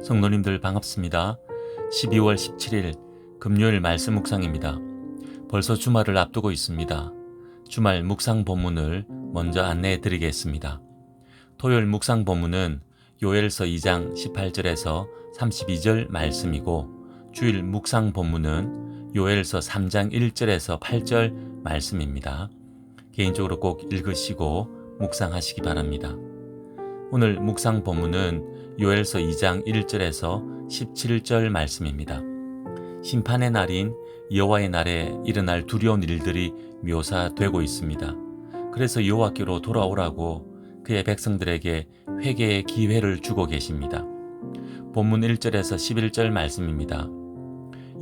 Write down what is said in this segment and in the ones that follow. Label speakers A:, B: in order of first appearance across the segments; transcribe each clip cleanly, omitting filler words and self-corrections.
A: 성도님들 반갑습니다. 12월 17일 금요일 말씀 묵상입니다. 벌써 주말을 앞두고 있습니다. 주말 묵상 본문을 먼저 안내해 드리겠습니다. 토요일 묵상 본문은 요엘서 2장 18절에서 32절 말씀이고, 주일 묵상 본문은 요엘서 3장 1절에서 8절 말씀입니다. 개인적으로 꼭 읽으시고 묵상하시기 바랍니다. 오늘 묵상 본문은 요엘서 2장 1절에서 17절 말씀입니다. 심판의 날인 여호와의 날에 일어날 두려운 일들이 묘사되고 있습니다. 그래서 여호와께로 돌아오라고 그의 백성들에게 회개의 기회를 주고 계십니다. 본문 1절에서 11절 말씀입니다.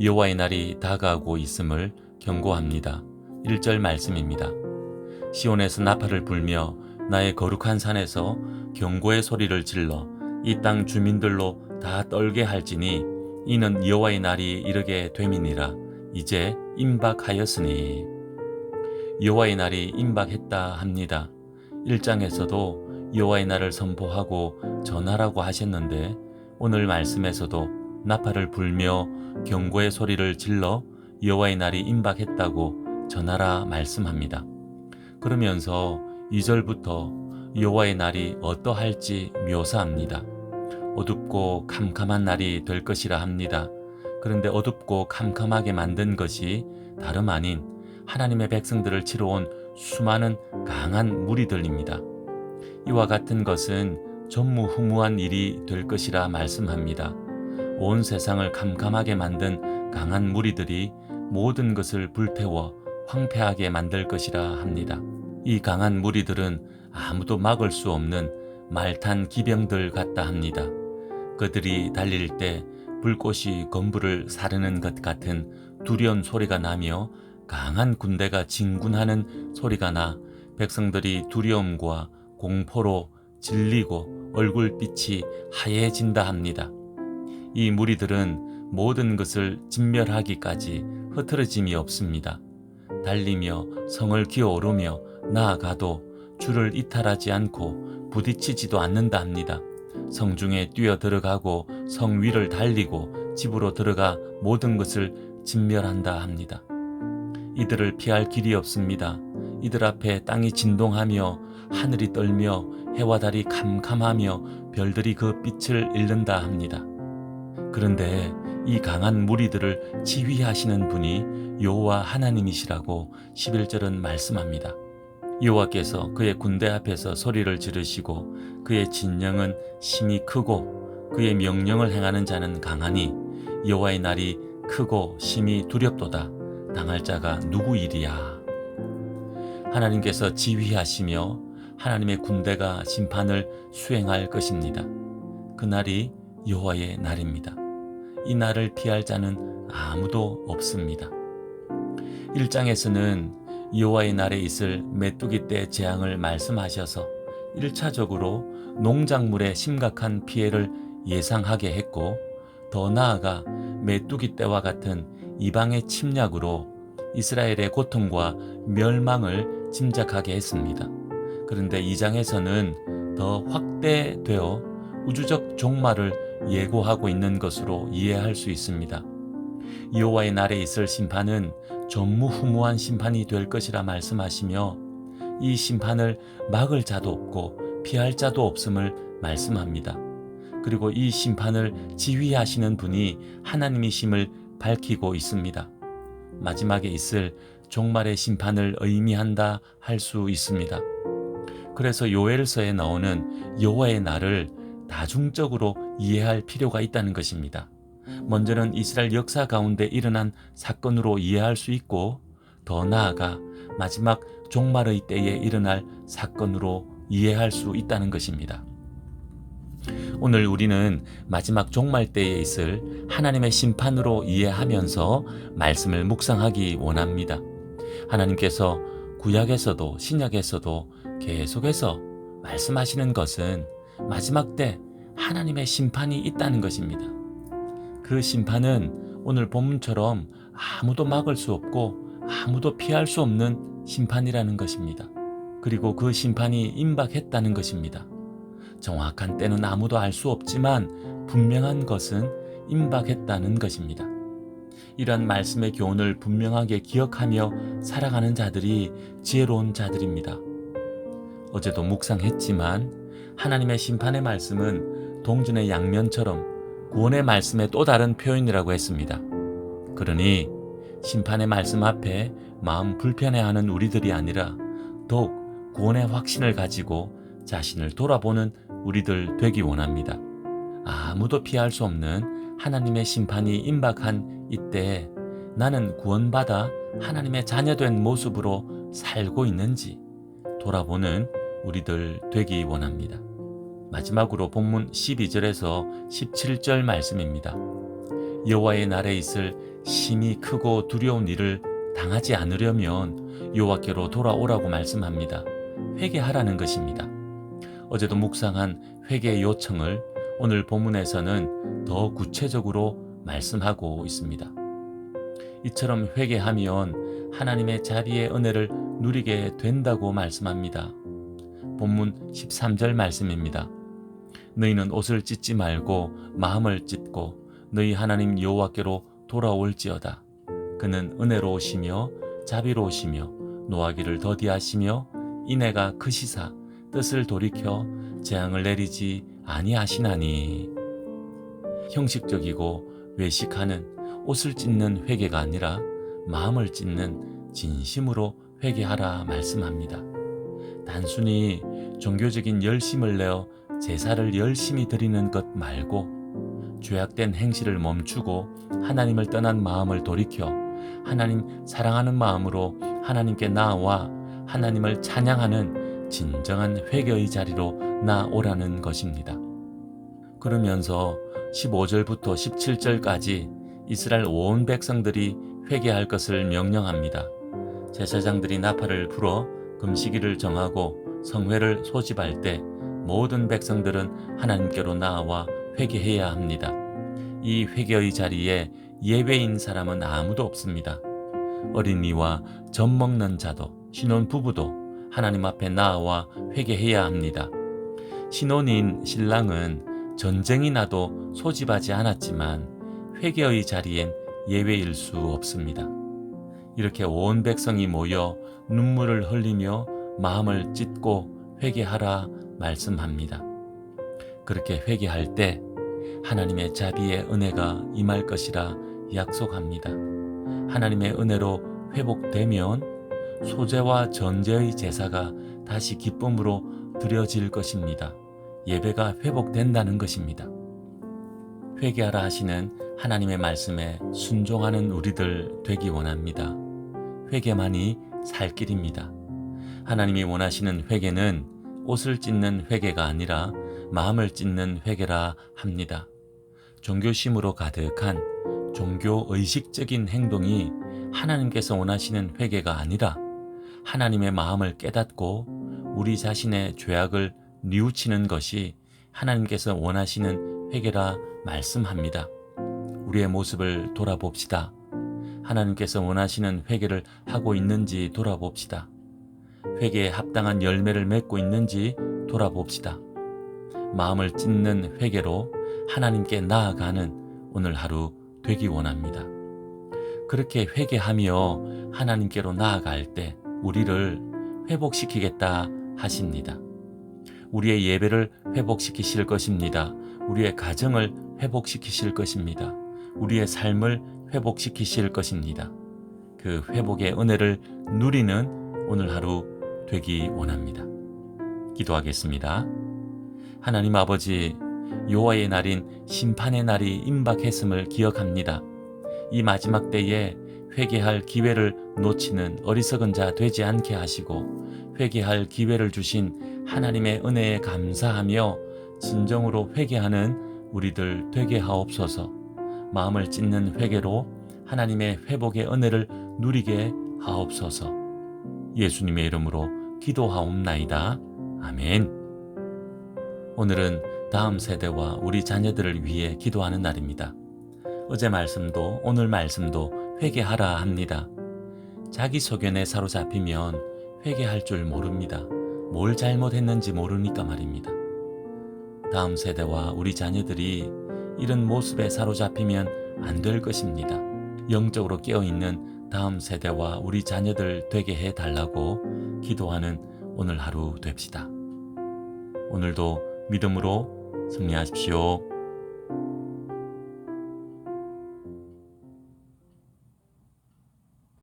A: 여호와의 날이 다가오고 있음을 경고합니다. 1절 말씀입니다. 시온에서 나팔을 불며 나의 거룩한 산에서 경고의 소리를 질러 이 땅 주민들로 다 떨게 할지니 이는 여호와의 날이 이르게 됨이니라. 이제 임박하였으니. 여호와의 날이 임박했다 합니다. 1장에서도 여호와의 날을 선포하고 전하라고 하셨는데, 오늘 말씀에서도 나팔을 불며 경고의 소리를 질러 여호와의 날이 임박했다고 전하라 말씀합니다. 그러면서 2절부터 여호와의 날이 어떠할지 묘사합니다. 어둡고 캄캄한 날이 될 것이라 합니다. 그런데 어둡고 캄캄하게 만든 것이 다름 아닌 하나님의 백성들을 치러 온 수많은 강한 무리들입니다. 이와 같은 것은 전무후무한 일이 될 것이라 말씀합니다. 온 세상을 캄캄하게 만든 강한 무리들이 모든 것을 불태워 황폐하게 만들 것이라 합니다. 이 강한 무리들은 아무도 막을 수 없는 말탄 기병들 같다 합니다. 그들이 달릴 때 불꽃이 건물을 사르는 것 같은 두려운 소리가 나며 강한 군대가 진군하는 소리가 나 백성들이 두려움과 공포로 질리고 얼굴빛이 하얘진다 합니다. 이 무리들은 모든 것을 진멸하기까지 흐트러짐이 없습니다. 달리며 성을 기어오르며 나아가도 주를 이탈하지 않고 부딪히지도 않는다 합니다. 성중에 뛰어 들어가고 성 위를 달리고 집으로 들어가 모든 것을 진멸한다 합니다. 이들을 피할 길이 없습니다. 이들 앞에 땅이 진동하며 하늘이 떨며 해와 달이 캄캄하며 별들이 그 빛을 잃는다 합니다. 그런데 이 강한 무리들을 지휘하시는 분이 여호와 하나님이시라고 11절은 말씀합니다. 여호와께서 그의 군대 앞에서 소리를 지르시고 그의 진영은 심히 크고 그의 명령을 행하는 자는 강하니 여호와의 날이 크고 심히 두렵도다. 당할 자가 누구이리야. 하나님께서 지휘하시며 하나님의 군대가 심판을 수행할 것입니다. 그날이 여호와의 날입니다. 이 날을 피할 자는 아무도 없습니다. 1장에서는 여호와의 날에 있을 메뚜기 떼 재앙을 말씀하셔서 1차적으로 농작물의 심각한 피해를 예상하게 했고, 더 나아가 메뚜기 떼와 같은 이방의 침략으로 이스라엘의 고통과 멸망을 짐작하게 했습니다. 그런데 2장에서는 더 확대되어 우주적 종말을 예고하고 있는 것으로 이해할 수 있습니다. 여호와의 날에 있을 심판은 전무후무한 심판이 될 것이라 말씀하시며, 이 심판을 막을 자도 없고 피할 자도 없음을 말씀합니다. 그리고 이 심판을 지휘하시는 분이 하나님이심을 밝히고 있습니다. 마지막에 있을 종말의 심판을 의미한다 할 수 있습니다. 그래서 요엘서에 나오는 여호와의 날을 다중적으로 이해할 필요가 있다는 것입니다. 먼저는 이스라엘 역사 가운데 일어난 사건으로 이해할 수 있고, 더 나아가 마지막 종말의 때에 일어날 사건으로 이해할 수 있다는 것입니다. 오늘 우리는 마지막 종말 때에 있을 하나님의 심판으로 이해하면서 말씀을 묵상하기 원합니다. 하나님께서 구약에서도 신약에서도 계속해서 말씀하시는 것은 마지막 때 하나님의 심판이 있다는 것입니다. 그 심판은 오늘 본문처럼 아무도 막을 수 없고 아무도 피할 수 없는 심판이라는 것입니다. 그리고 그 심판이 임박했다는 것입니다. 정확한 때는 아무도 알 수 없지만 분명한 것은 임박했다는 것입니다. 이러한 말씀의 교훈을 분명하게 기억하며 살아가는 자들이 지혜로운 자들입니다. 어제도 묵상했지만 하나님의 심판의 말씀은 동전의 양면처럼 구원의 말씀의 또 다른 표현이라고 했습니다. 그러니 심판의 말씀 앞에 마음 불편해하는 우리들이 아니라 더욱 구원의 확신을 가지고 자신을 돌아보는 우리들 되기 원합니다. 아무도 피할 수 없는 하나님의 심판이 임박한 이때에 나는 구원받아 하나님의 자녀된 모습으로 살고 있는지 돌아보는 우리들 되기 원합니다. 마지막으로 본문 12절에서 17절 말씀입니다. 여호와의 날에 있을 심히 크고 두려운 일을 당하지 않으려면 여호와께로 돌아오라고 말씀합니다. 회개하라는 것입니다. 어제도 묵상한 회개의 요청을 오늘 본문에서는 더 구체적으로 말씀하고 있습니다. 이처럼 회개하면 하나님의 자비의 은혜를 누리게 된다고 말씀합니다. 본문 13절 말씀입니다. 너희는 옷을 찢지 말고 마음을 찢고 너희 하나님 여호와께로 돌아올지어다. 그는 은혜로우시며 자비로우시며 노하기를 더디하시며 인애가 크시사 뜻을 돌이켜 재앙을 내리지 아니하시나니. 형식적이고 외식하는 옷을 찢는 회개가 아니라 마음을 찢는 진심으로 회개하라 말씀합니다. 단순히 종교적인 열심을 내어 제사를 열심히 드리는 것 말고 죄악된 행실을 멈추고 하나님을 떠난 마음을 돌이켜 하나님 사랑하는 마음으로 하나님께 나아와 하나님을 찬양하는 진정한 회개의 자리로 나오라는 것입니다. 그러면서 15절부터 17절까지 이스라엘 온 백성들이 회개할 것을 명령합니다. 제사장들이 나팔을 불어 금식일을 정하고 성회를 소집할 때 모든 백성들은 하나님께로 나아와 회개해야 합니다. 이 회개의 자리에 예외인 사람은 아무도 없습니다. 어린이와 젖 먹는 자도 신혼부부도 하나님 앞에 나아와 회개해야 합니다. 신혼인 신랑은 전쟁이 나도 소집하지 않았지만 회개의 자리엔 예외일 수 없습니다. 이렇게 온 백성이 모여 눈물을 흘리며 마음을 찢고 회개하라 말씀합니다. 그렇게 회개할 때 하나님의 자비의 은혜가 임할 것이라 약속합니다. 하나님의 은혜로 회복되면 소제와 전제의 제사가 다시 기쁨으로 드려질 것입니다. 예배가 회복된다는 것입니다. 회개하라 하시는 하나님의 말씀에 순종하는 우리들 되기 원합니다. 회개만이 살 길입니다. 하나님이 원하시는 회개는 옷을 찢는 회개가 아니라 마음을 찢는 회개라 합니다. 종교심으로 가득한 종교의식적인 행동이 하나님께서 원하시는 회개가 아니라 하나님의 마음을 깨닫고 우리 자신의 죄악을 뉘우치는 것이 하나님께서 원하시는 회개라 말씀합니다. 우리의 모습을 돌아봅시다. 하나님께서 원하시는 회개를 하고 있는지 돌아봅시다. 회개에 합당한 열매를 맺고 있는지 돌아봅시다. 마음을 찢는 회개로 하나님께 나아가는 오늘 하루 되기 원합니다. 그렇게 회개하며 하나님께로 나아갈 때 우리를 회복시키겠다 하십니다. 우리의 예배를 회복시키실 것입니다. 우리의 가정을 회복시키실 것입니다. 우리의 삶을 회복시키실 것입니다. 그 회복의 은혜를 누리는 오늘 하루 되기 원합니다. 기도하겠습니다. 하나님 아버지, 여호와의 날인 심판의 날이 임박했음을 기억합니다. 이 마지막 때에 회개할 기회를 놓치는 어리석은 자 되지 않게 하시고 회개할 기회를 주신 하나님의 은혜에 감사하며 진정으로 회개하는 우리들 되게 하옵소서. 마음을 찢는 회개로 하나님의 회복의 은혜를 누리게 하옵소서. 예수님의 이름으로 기도하옵나이다. 아멘. 오늘은 다음 세대와 우리 자녀들을 위해 기도하는 날입니다. 어제 말씀도 오늘 말씀도 회개하라 합니다. 자기 소견에 사로잡히면 회개할 줄 모릅니다. 뭘 잘못했는지 모르니까 말입니다. 다음 세대와 우리 자녀들이 이런 모습에 사로잡히면 안 될 것입니다. 영적으로 깨어있는 다음 세대와 우리 자녀들 되게 해달라고 기도하는 오늘 하루 됩시다. 오늘도 믿음으로 승리하십시오.